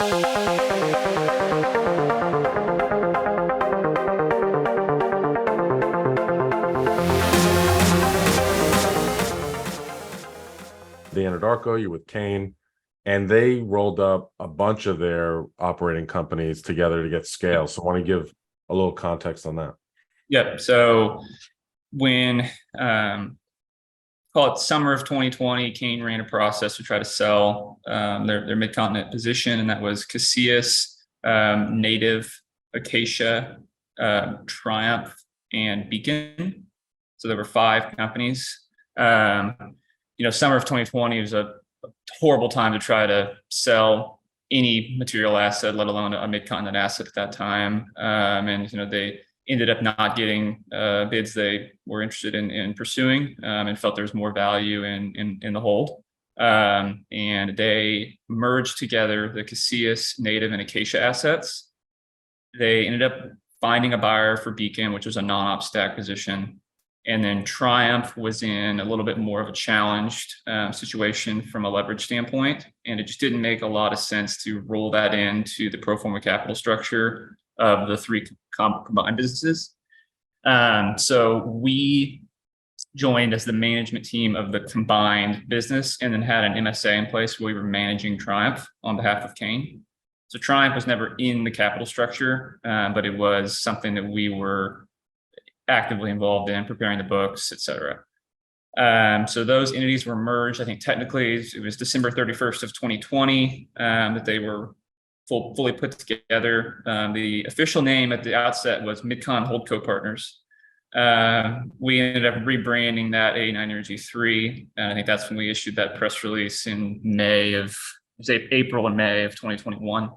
The Anadarko, you're with Kane, and they rolled up a bunch of their operating companies together to get scale. So I want to give a little context on that. Yep. So when call it summer of 2020, Kane ran a process to try to sell their mid-continent position, and that was Casillas, Native, Acacia, Triumph, and Beacon. So there were 5 companies. Summer of 2020 was a horrible time to try to sell any material asset, let alone a mid-continent asset at that time. They ended up not getting bids they were interested in pursuing, and felt there was more value in the hold. And they merged together the Casillas, Native, and Acacia assets. They ended up finding a buyer for Beacon, which was a non-op stack position. And then Triumph was in a little bit more of a challenged situation from a leverage standpoint. And it just didn't make a lot of sense to roll that into the pro forma capital structure of the 3 combined businesses. So we joined as the management team of the combined business, and then had an MSA in place where we were managing Triumph on behalf of Kane. So Triumph was never in the capital structure, but it was something that we were actively involved in, preparing the books, et cetera. So those entities were merged. I think technically it was December 31st of 2020 that they were fully put together. The official name at the outset was Midcon Holdco Partners. We ended up rebranding that 89 Energy 3, and I think that's when we issued that press release in April and May of 2021.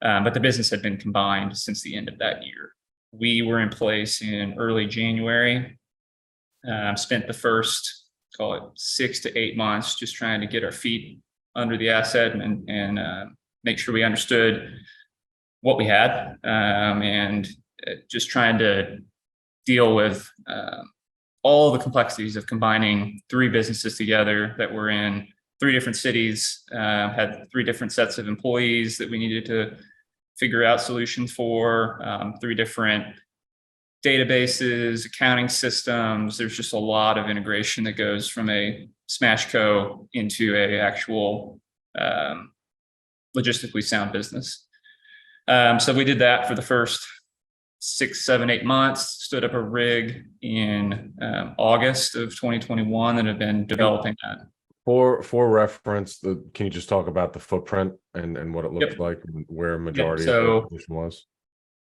But the business had been combined since the end of that year. We were in place in early January, spent the first, call it 6 to 8 months, just trying to get our feet under the asset and make sure we understood what we had, and just trying to deal with all the complexities of combining 3 businesses together that were in 3 different cities, had 3 different sets of employees that we needed to figure out solutions for, 3 different databases, accounting systems. There's just a lot of integration that goes from a smash co into a actual logistically sound business. So we did that for the first 6, 7, 8 months, stood up a rig in August of 2021 and have been developing that. For reference, can you just talk about the footprint and what it looked like, and where majority of the position was?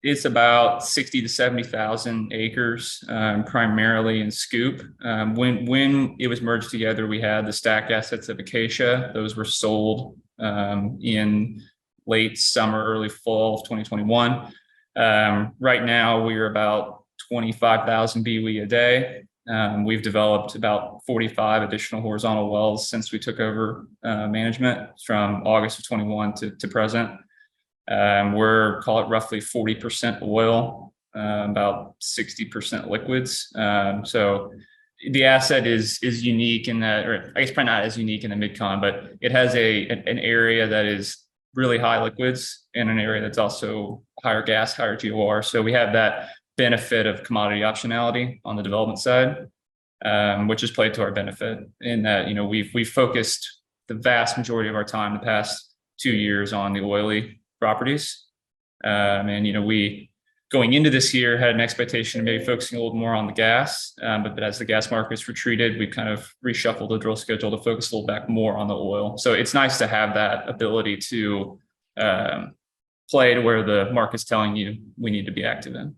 It's about 60 to 70,000 acres, primarily in Scoop. When it was merged together, we had the stacked assets of Acacia. Those were sold in late summer, early fall of 2021. Right now, we're about 25,000 BOE a day. We've developed about 45 additional horizontal wells since we took over management from August of 21 to present. We're, call it, roughly 40% oil, about 60% liquids. So the asset is unique in that, or I guess probably not as unique in the Mid-Con, but it has an area that is really high liquids and an area that's also higher gas, higher GOR. So we have that benefit of commodity optionality on the development side, which has played to our benefit in that, we've focused the vast majority of our time the past 2 years on the oily properties. We, going into this year, had an expectation of maybe focusing a little more on the gas, but as the gas markets retreated, we kind of reshuffled the drill schedule to focus a little back more on the oil. So it's nice to have that ability to play to where the market's telling you we need to be active in.